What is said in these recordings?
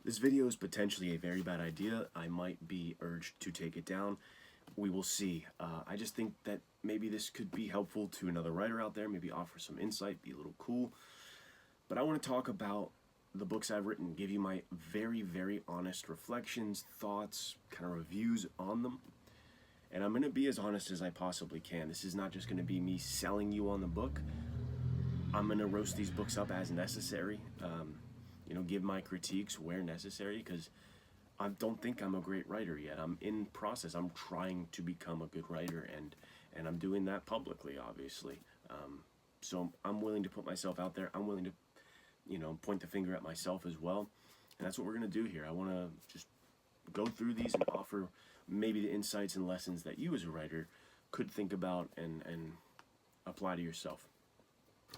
This video is potentially a very bad idea. I might be urged to take it down. We will see. I just think that maybe this could be helpful to another writer out there, maybe offer some insight, be a little cool. But I want to talk about the books I've written, give you my very, very honest reflections, thoughts, kind of reviews on them. And I'm going to be as honest as I possibly can. This is not just going to be me selling you on the book. I'm going to roast these books up as necessary. Give my critiques where necessary, because I don't think I'm a great writer yet. I'm in process. I'm trying to become a good writer, and I'm doing that publicly, obviously. So I'm willing to put myself out there. I'm willing to, point the finger at myself as well. And that's what we're going to do here. I want to just go through these and offer maybe the insights and lessons that you as a writer could think about and apply to yourself.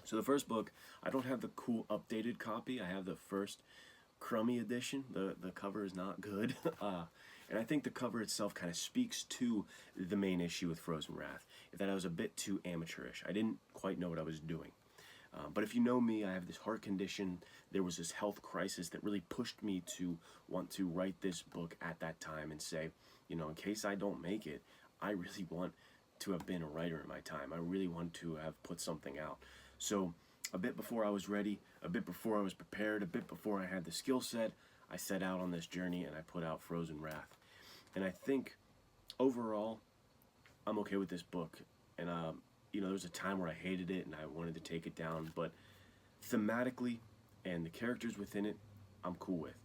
So the first book, I don't have the cool updated copy. I have the first crummy edition. The cover is not good. And I think the cover itself kind of speaks to the main issue with Frozen Wrath, that I was a bit too amateurish. I didn't quite know what I was doing. But if you know me, I have this heart condition. There was this health crisis that really pushed me to want to write this book at that time and say, in case I don't make it, I really want to have been a writer in my time. I really want to have put something out. So a bit before I was ready, a bit before I was prepared, a bit before I had the skill set, I set out on this journey and I put out Frozen Wrath. And I think overall, I'm okay with this book. And there was a time where I hated it and I wanted to take it down, but thematically and the characters within it, I'm cool with.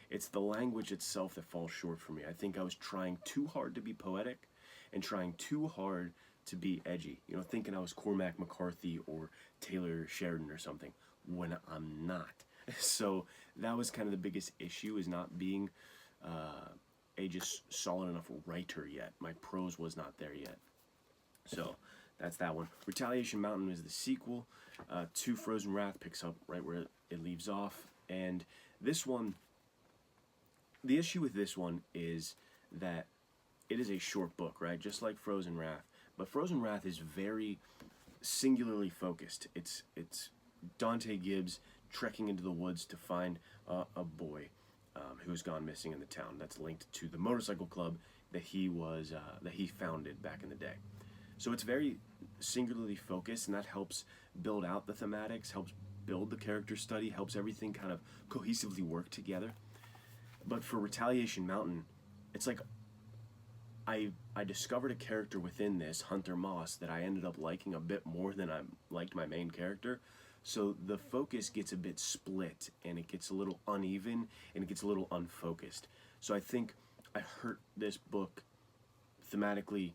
It's the language itself that falls short for me. I think I was trying too hard to be poetic and trying too hard to be edgy. Thinking I was Cormac McCarthy or Taylor Sheridan or something, when I'm not. So that was kind of the biggest issue, is not being a just solid enough writer yet. My prose was not there yet. So that's that one. Retaliation Mountain is the sequel to Frozen Wrath, picks up right where it leaves off. And this one, the issue with this one is that it is a short book, right? Just like Frozen Wrath. But Frozen Wrath is very singularly focused. It's Dante Gibbs trekking into the woods to find a boy who's gone missing in the town. That's linked to the motorcycle club that he founded back in the day. So it's very singularly focused, and that helps build out the thematics, helps build the character study, helps everything kind of cohesively work together. But for Retaliation Mountain, it's like I discovered a character within this, Hunter Moss, that I ended up liking a bit more than I liked my main character. So the focus gets a bit split, and it gets a little uneven, and it gets a little unfocused. So I think I hurt this book thematically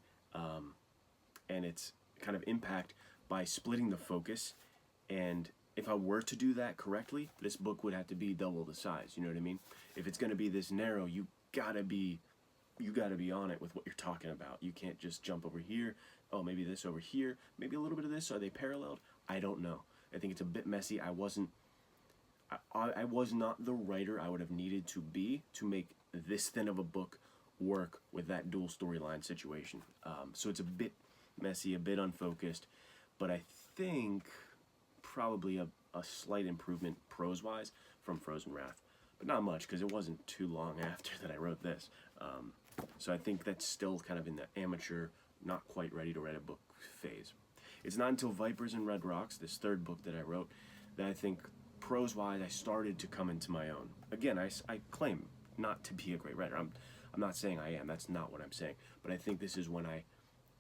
and its kind of impact by splitting the focus. And if I were to do that correctly, this book would have to be double the size. You know what I mean? If it's going to be this narrow, you gotta be on it with what you're talking about. You can't just jump over here. Oh, maybe this over here. Maybe a little bit of this. Are they paralleled? I don't know. I think it's a bit messy. I was not the writer I would have needed to be to make this thin of a book work with that dual storyline situation. So it's a bit messy, a bit unfocused, but I think probably a slight improvement prose-wise from Frozen Wrath. But not much, because it wasn't too long after that I wrote this. So I think that's still kind of in the amateur, not quite ready to write a book phase. It's not until Vipers and Red Rocks, this third book that I wrote, that I think prose-wise I started to come into my own. Again, I claim not to be a great writer. I'm not saying I am. That's not what I'm saying. But I think this is when I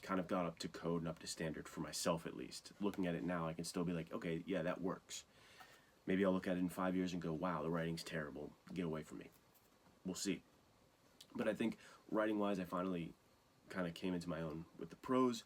kind of got up to code and up to standard for myself, at least. Looking at it now, I can still be like, okay, yeah, that works. Maybe I'll look at it in 5 years and go, wow, the writing's terrible. Get away from me. We'll see. But I think writing-wise, I finally kind of came into my own with the prose.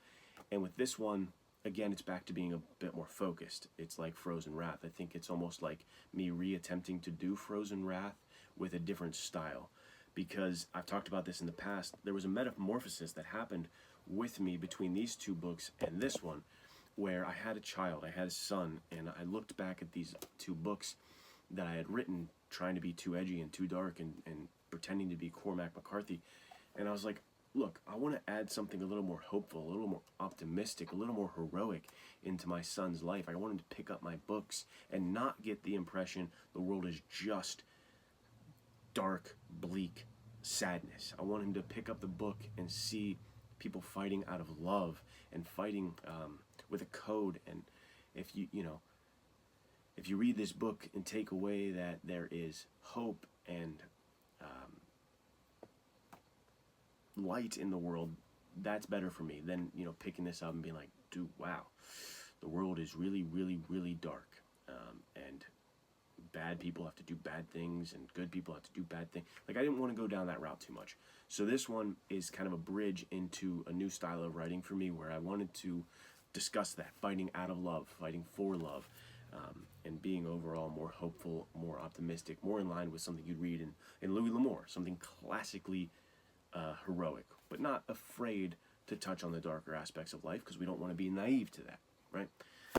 And with this one, again, it's back to being a bit more focused. It's like Frozen Wrath. I think it's almost like me re-attempting to do Frozen Wrath with a different style. Because I've talked about this in the past, there was a metamorphosis that happened with me between these two books and this one, where I had a child, I had a son, and I looked back at these two books that I had written trying to be too edgy and too dark and pretending to be Cormac McCarthy, and I was like, look, I want to add something a little more hopeful, a little more optimistic, a little more heroic into my son's life. I want him to pick up my books and not get the impression the world is just dark, bleak sadness. I want him to pick up the book and see people fighting out of love and fighting with a code. And if if you read this book and take away that there is hope and light in the world, that's better for me than picking this up and being like, dude, wow, the world is really, really, really dark, and bad people have to do bad things and good people have to do bad things. Like, I didn't want to go down that route too much. So this one is kind of a bridge into a new style of writing for me, where I wanted to discuss that, fighting out of love, fighting for love, and being overall more hopeful, more optimistic, more in line with something you'd read in Louis L'Amour, something classically heroic, but not afraid to touch on the darker aspects of life, because we don't want to be naive to that, right?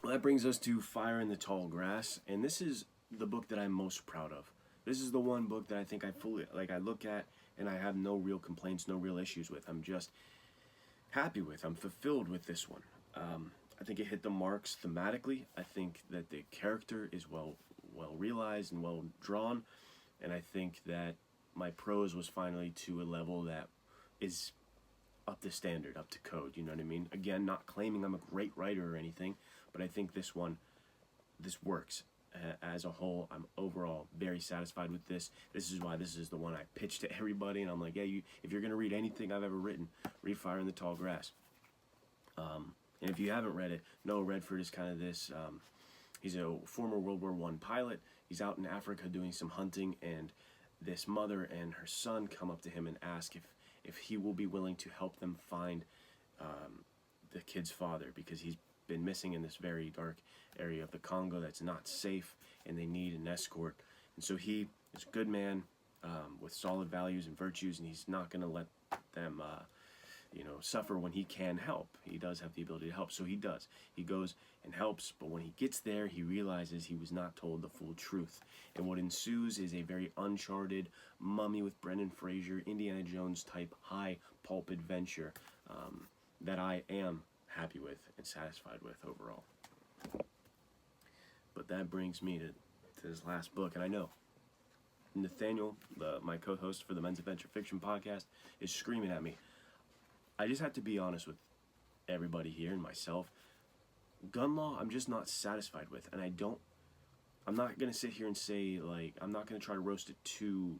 Well, that brings us to Fire in the Tall Grass, and this is the book that I'm most proud of. This is the one book that I think I look at and I have no real complaints, no real issues with. I'm just happy with. I'm fulfilled with this one. I think it hit the marks thematically. I think that the character is well realized and well drawn, and I think that my prose was finally to a level that is up to standard, up to code, you know what I mean? Again, not claiming I'm a great writer or anything, but I think this works. As a whole, I'm overall very satisfied with this. This is why this is the one I pitched to everybody, and I'm like, yeah, if you're going to read anything I've ever written, read Fire in the Tall Grass. And if you haven't read it, Noah Redford is kind of this, he's a former World War I pilot. He's out in Africa doing some hunting, and this mother and her son come up to him and ask if he will be willing to help them find the kid's father, because he's been missing in this very dark area of the Congo that's not safe, and they need an escort. And so he is a good man with solid values and virtues, and he's not going to let them suffer when he can help. He does have the ability to help, so he does. He goes and helps, but when he gets there, he realizes he was not told the full truth. And what ensues is a very Uncharted, Mummy with Brendan Fraser, Indiana Jones type high pulp adventure that I am happy with and satisfied with overall. But that brings me to this last book, and I know Nathaniel, my co-host for the Men's Adventure Fiction podcast, is screaming at me. I just have to be honest with everybody here and myself. Gun Law, I'm just not satisfied with, and I'm not going to sit here and say, I'm not going to try to roast it too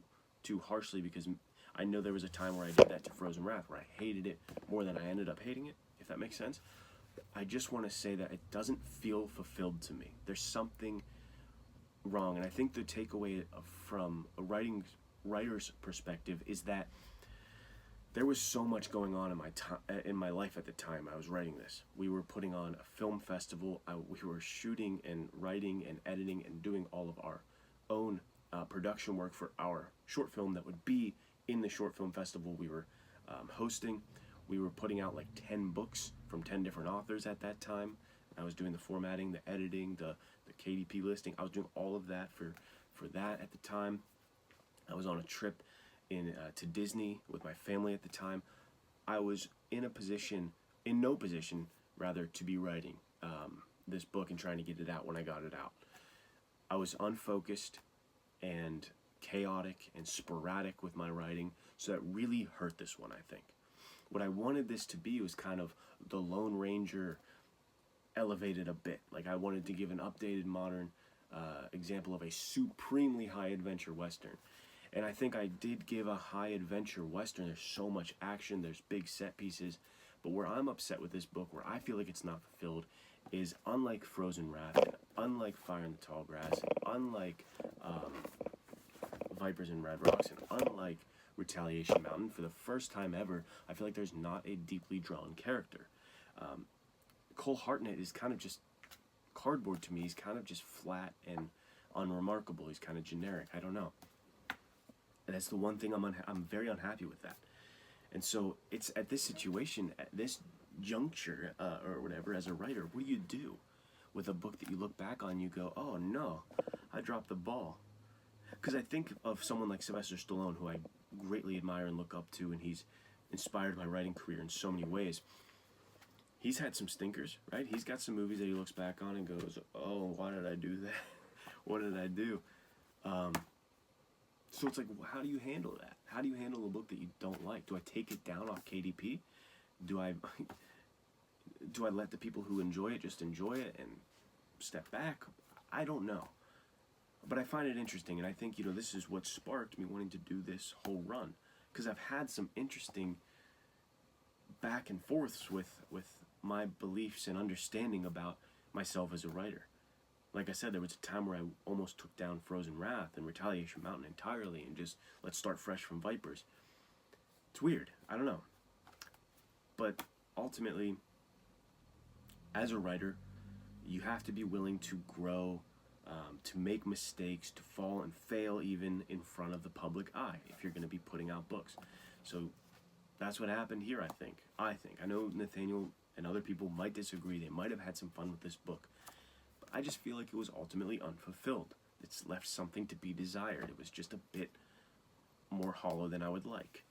harshly, because I know there was a time where I did that to Frozen Wrath, where I hated it more than I ended up hating it, if that makes sense. I just want to say that it doesn't feel fulfilled to me. There's something wrong, and I think the takeaway from a writer's perspective is that there was so much going on in my life at the time I was writing this. We were putting on a film festival. We were shooting and writing and editing and doing all of our own production work for our short film that would be in the short film festival we were hosting. We were putting out 10 books from 10 different authors at that time. I was doing the formatting, the editing, the KDP listing. I was doing all of that for that at the time. I was on a trip to Disney with my family at the time. I was in no position to be writing this book and trying to get it out when I got it out. I was unfocused and chaotic and sporadic with my writing, so that really hurt this one, I think. What I wanted this to be was kind of the Lone Ranger elevated a bit. I wanted to give an updated, modern example of a supremely high adventure Western. And I think I did give a high adventure Western. There's so much action, there's big set pieces. But where I'm upset with this book, where I feel like it's not fulfilled, is unlike Frozen Wrath, and unlike Fire in the Tall Grass, and unlike Vipers and Red Rocks, and unlike Retaliation Mountain, for the first time ever, I feel like there's not a deeply drawn character. Cole Hartnett is kind of just cardboard to me. He's kind of just flat and unremarkable. He's kind of generic. I don't know. And that's the one thing I'm very unhappy with that. And so it's at this situation, at this juncture, or whatever, as a writer, what do you do with a book that you look back on and you go, oh no, I dropped the ball? Because I think of someone like Sylvester Stallone, who I greatly admire and look up to, and he's inspired my writing career in so many ways. He's had some stinkers, right? He's got some movies that he looks back on and goes, oh, why did I do that? What did I do? So it's like, how do you handle that? How do you handle a book that you don't like? Do I take it down off KDP? Do I do I let the people who enjoy it just enjoy it and step back? I don't know. But I find it interesting, and I think, this is what sparked me wanting to do this whole run. Because I've had some interesting back and forths with my beliefs and understanding about myself as a writer. Like I said, there was a time where I almost took down Frozen Wrath and Retaliation Mountain entirely and just, let's start fresh from Vipers. It's weird. I don't know. But ultimately, as a writer, you have to be willing to grow, to make mistakes, to fall and fail even in front of the public eye if you're going to be putting out books. So that's what happened here, I think. I know Nathaniel and other people might disagree. They might have had some fun with this book. But I just feel like it was ultimately unfulfilled. It's left something to be desired. It was just a bit more hollow than I would like.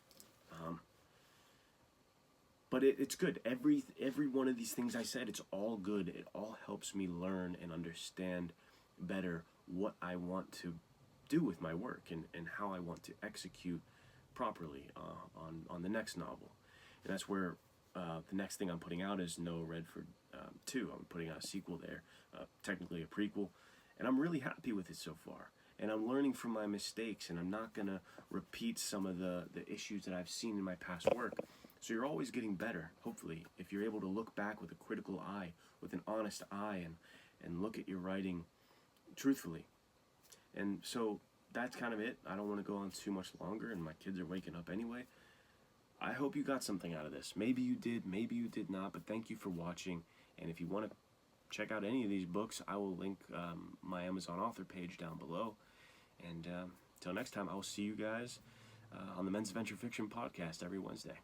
But it's good. Every one of these things I said, it's all good. It all helps me learn and understand better what I want to do with my work and how I want to execute properly on the next novel. And that's where the next thing I'm putting out is Noah Redford 2. I'm putting out a sequel there, technically a prequel. And I'm really happy with it so far. And I'm learning from my mistakes, and I'm not going to repeat some of the issues that I've seen in my past work. So you're always getting better, hopefully, if you're able to look back with a critical eye, with an honest eye, and look at your writing truthfully. And so that's kind of it. I don't want to go on too much longer, and my kids are waking up anyway. I hope you got something out of this. Maybe you did, maybe you did not, but thank you for watching. And if you want to check out any of these books, I will link my Amazon author page down below. And until next time, I will see you guys on the Men's Adventure Fiction podcast every Wednesday.